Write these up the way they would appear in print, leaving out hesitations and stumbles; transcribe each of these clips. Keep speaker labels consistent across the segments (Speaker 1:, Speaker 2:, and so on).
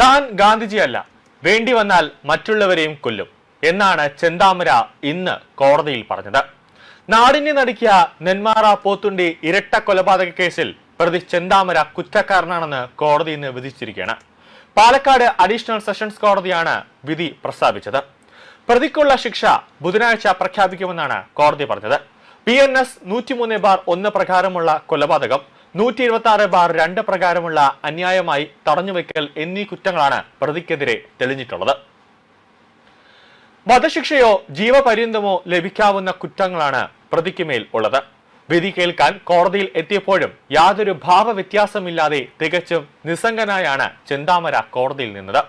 Speaker 1: താൻ ഗാന്ധിജിയല്ല, വേണ്ടി വന്നാൽ മറ്റുള്ളവരെയും കൊല്ലും എന്നാണ് ചെന്താമര ഇന്ന് കോടതിയിൽ പറഞ്ഞത്. നാടിനെ നടുക്കിയ നെന്മാറ പോത്തുണ്ടി ഇരട്ട കൊലപാതക കേസിൽ പ്രതി ചെന്താമര കുറ്റക്കാരനാണെന്ന് കോടതി ഇന്ന് വിധിച്ചിരിക്കുകയാണ്. പാലക്കാട് അഡീഷണൽ സെഷൻസ് കോടതിയാണ് വിധി പ്രസ്താവിച്ചത്. പ്രതിക്കുള്ള ശിക്ഷ ബുധനാഴ്ച പ്രഖ്യാപിക്കുമെന്നാണ് കോടതി പറഞ്ഞത്. PNS 103/1 പ്രകാരമുള്ള കൊലപാതകം, 126/2 പ്രകാരമുള്ള അന്യായമായി തടഞ്ഞുവെക്കൽ എന്നീ കുറ്റങ്ങളാണ് പ്രതിക്കെതിരെ തെളിഞ്ഞിട്ടുള്ളത്. വധശിക്ഷയോ ജീവപര്യന്തമോ ലഭിക്കാവുന്ന കുറ്റങ്ങളാണ് പ്രതിക്ക് മേൽ ഉള്ളത്. വിധി കേൾക്കാൻ കോടതിയിൽ എത്തിയപ്പോഴും യാതൊരു ഭാവവ്യത്യാസമില്ലാതെ തികച്ചും നിസ്സംഗനായാണ് ചെന്താമര കോടതിയിൽ നിന്നത്.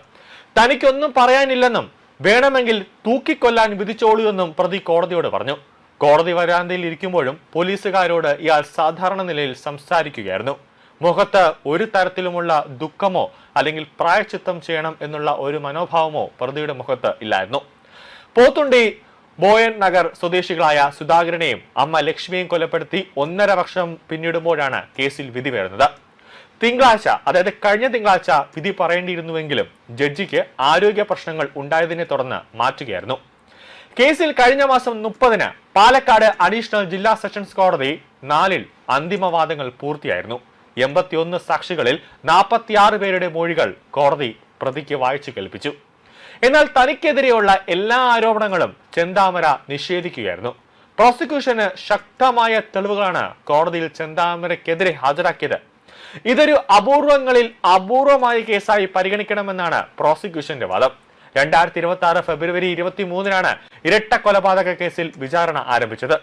Speaker 1: തനിക്കൊന്നും പറയാനില്ലെന്നും വേണമെങ്കിൽ തൂക്കിക്കൊല്ലാൻ വിധിച്ചോളൂ എന്നും പ്രതി കോടതിയോട് പറഞ്ഞു. കോടതി വരാന്തയിൽ ഇരിക്കുമ്പോഴും പോലീസുകാരോട് ഇയാൾ സാധാരണ നിലയിൽ സംസാരിക്കുകയായിരുന്നു. മുഖത്ത് ഒരു തരത്തിലുമുള്ള ദുഃഖമോ അല്ലെങ്കിൽ പ്രായശ്ചിത്തം ചെയ്യണം എന്നുള്ള ഒരു മനോഭാവമോ പ്രതിയുടെ മുഖത്ത് ഇല്ലായിരുന്നു. പോത്തുണ്ടി ബോയൻ നഗർ സ്വദേശികളായ സുധാകരനെയും അമ്മ ലക്ഷ്മിയെയും കൊലപ്പെടുത്തി 1.5 വർഷം പിന്നിടുമ്പോഴാണ് കേസിൽ വിധി വരുന്നത്. തിങ്കളാഴ്ച, അതായത് കഴിഞ്ഞ തിങ്കളാഴ്ച വിധി പറയേണ്ടിയിരുന്നുവെങ്കിലും ജഡ്ജിക്ക് ആരോഗ്യ പ്രശ്നങ്ങൾ ഉണ്ടായതിനെ തുടർന്ന് മാറ്റുകയായിരുന്നു. കേസിൽ കഴിഞ്ഞ മാസം 30-ന് പാലക്കാട് അഡീഷണൽ ജില്ലാ സെഷൻസ് കോടതി 4-ൽ അന്തിമവാദങ്ങൾ പൂർത്തിയായിരുന്നു. 81 സാക്ഷികളിൽ 46 പേരുടെ മൊഴികൾ കോടതി പ്രതിക്ക് വായിച്ചു കേൾപ്പിച്ചു. എന്നാൽ തനിക്കെതിരെയുള്ള എല്ലാ ആരോപണങ്ങളും ചെന്താമര നിഷേധിക്കുകയായിരുന്നു. പ്രോസിക്യൂഷന് ശക്തമായ തെളിവുകളാണ് കോടതിയിൽ ചെന്താമരയ്ക്കെതിരെ ഹാജരാക്കിയത്. ഇതൊരു അപൂർവങ്ങളിൽ അപൂർവമായ കേസായി പരിഗണിക്കണമെന്നാണ് പ്രോസിക്യൂഷന്റെ വാദം. 2026 ഫെബ്രുവരി 23-നാണ് ഇരട്ട കൊലപാതക കേസിൽ വിചാരണ ആരംഭിച്ചത്.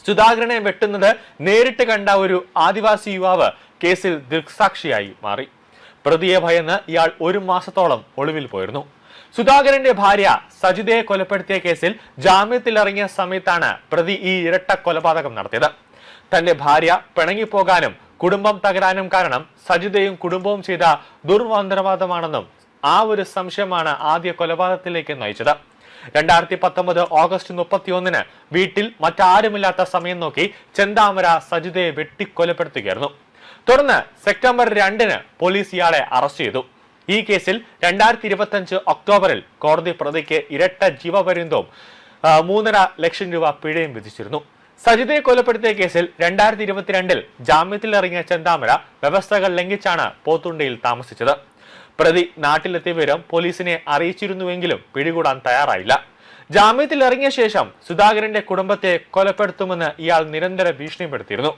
Speaker 1: സുധാകരനെ വെട്ടുന്നത് നേരിട്ട് കണ്ട ഒരു ആദിവാസി യുവാവ് കേസിൽ ദൃക്സാക്ഷിയായി മാറി. പ്രതിയെ ഭയന്ന് ഇയാൾ 1 മാസത്തോളം ഒളിവിൽ പോയിരുന്നു. സുധാകരന്റെ ഭാര്യ സജിതയെ കൊലപ്പെടുത്തിയ കേസിൽ ജാമ്യത്തിലിറങ്ങിയ സമയത്താണ് പ്രതി ഈ ഇരട്ട കൊലപാതകം നടത്തിയത്. തന്റെ ഭാര്യ പിണങ്ങിപ്പോകാനും കുടുംബം തകരാനും കാരണം സജിതയും കുടുംബവും ചെയ്ത ദുർമന്ത്രവാദമാണെന്നും ആ ഒരു സംശയമാണ് ആദ്യ കൊലപാതകത്തിലേക്ക് നയിച്ചത്. 2019 ഓഗസ്റ്റ് 31-ന് വീട്ടിൽ മറ്റാരുമില്ലാത്ത സമയം നോക്കി ചെന്താമര സജിതയെ വെട്ടിക്കൊലപ്പെടുത്തുകയായിരുന്നു. തുടർന്ന് സെപ്റ്റംബർ 2-ന് പോലീസ് ഇയാളെ അറസ്റ്റ് ചെയ്തു. ഈ കേസിൽ 2025 ഒക്ടോബറിൽ കോടതി പ്രതിക്ക് ഇരട്ട ജീവപര്യന്തവും 3.5 ലക്ഷം രൂപ പിഴയും വിധിച്ചിരുന്നു. സജിതയെ കൊലപ്പെടുത്തിയ കേസിൽ 2022-ൽ ജാമ്യത്തിലിറങ്ങിയ ചെന്താമര വ്യവസ്ഥകൾ ലംഘിച്ചാണ് പോത്തുണ്ടിയിൽ താമസിച്ചത്. പ്രതി നാട്ടിലെത്തിയ വിവരം പോലീസിനെ അറിയിച്ചിരുന്നുവെങ്കിലും പിടികൂടാൻ തയ്യാറായില്ല. ജാമ്യത്തിൽ ഇറങ്ങിയ ശേഷം സുധാകരന്റെ കുടുംബത്തെ കൊലപ്പെടുത്തുമെന്ന് ഇയാൾ നിരന്തര ഭീഷണിപ്പെടുത്തിയിരുന്നു.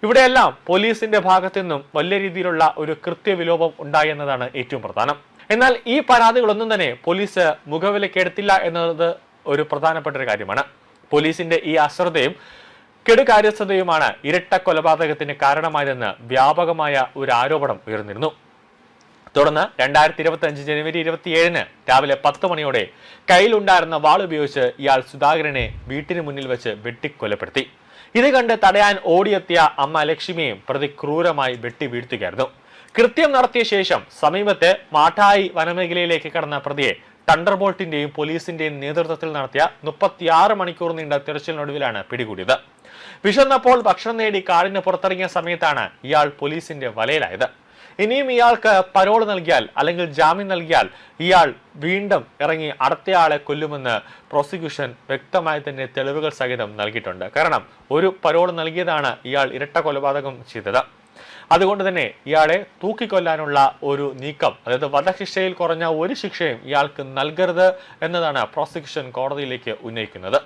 Speaker 1: ഇവിടെയെല്ലാം പോലീസിന്റെ ഭാഗത്തു നിന്നും വലിയ രീതിയിലുള്ള ഒരു കൃത്യവിലോപം ഉണ്ടായി എന്നതാണ് ഏറ്റവും പ്രധാനം. എന്നാൽ ഈ പരാതികളൊന്നും തന്നെ പോലീസ് മുഖവിലക്കെടുത്തില്ല എന്നത് ഒരു പ്രധാനപ്പെട്ട ഒരു കാര്യമാണ്. പോലീസിന്റെ ഈ അശ്രദ്ധയും കെടുകാര്യസ്ഥതയുമാണ് ഇരട്ട കൊലപാതകത്തിന് കാരണമായതെന്ന് വ്യാപകമായ ഒരു ആരോപണം ഉയർന്നിരുന്നു. തുടർന്ന് 2025 ജനുവരി 27-ന് രാവിലെ 10 മണിയോടെ കയ്യിലുണ്ടായിരുന്ന വാളുപയോഗിച്ച് ഇയാൾ സുധാകരനെ വീട്ടിന് മുന്നിൽ വെച്ച് വെട്ടിക്കൊലപ്പെടുത്തി. ഇത് കണ്ട് തടയാൻ ഓടിയെത്തിയ അമ്മ ലക്ഷ്മിയെയും പ്രതി ക്രൂരമായി വെട്ടി വീഴ്ത്തുകയായിരുന്നു. കൃത്യം നടത്തിയ ശേഷം സമീപത്തെ മാഠായി വനമേഖലയിലേക്ക് കടന്ന പ്രതിയെ തണ്ടർബോൾട്ടിന്റെയും പോലീസിന്റെയും നേതൃത്വത്തിൽ നടത്തിയ 36 മണിക്കൂർ നീണ്ട തിരച്ചിലിനൊടുവിലാണ് പിടികൂടിയത്. വിശന്നപ്പോൾ ഭക്ഷണം നേടി കാടിന് പുറത്തിറങ്ങിയ സമയത്താണ് ഇയാൾ പോലീസിന്റെ വലയിലായത്. ഇനിയും ഇയാൾക്ക് പരോൾ നൽകിയാൽ അല്ലെങ്കിൽ ജാമ്യം നൽകിയാൽ ഇയാൾ വീണ്ടും ഇറങ്ങി അടുത്തയാളെ കൊല്ലുമെന്ന് പ്രോസിക്യൂഷൻ വ്യക്തമായി തന്നെ തെളിവുകൾ സഹിതം നൽകിയിട്ടുണ്ട്. കാരണം ഒരു പരോൾ നൽകിയതാണ് ഇയാൾ ഇരട്ട കൊലപാതകം ചെയ്തത്. അതുകൊണ്ട് തന്നെ ഇയാളെ തൂക്കിക്കൊല്ലാനുള്ള ഒരു നീക്കം, അതായത് വധശിക്ഷയിൽ കുറഞ്ഞ ഒരു ശിക്ഷയും ഇയാൾക്ക് നൽകരുത് എന്നതാണ് പ്രോസിക്യൂഷൻ കോടതിയിലേക്ക് ഉന്നയിക്കുന്നത്.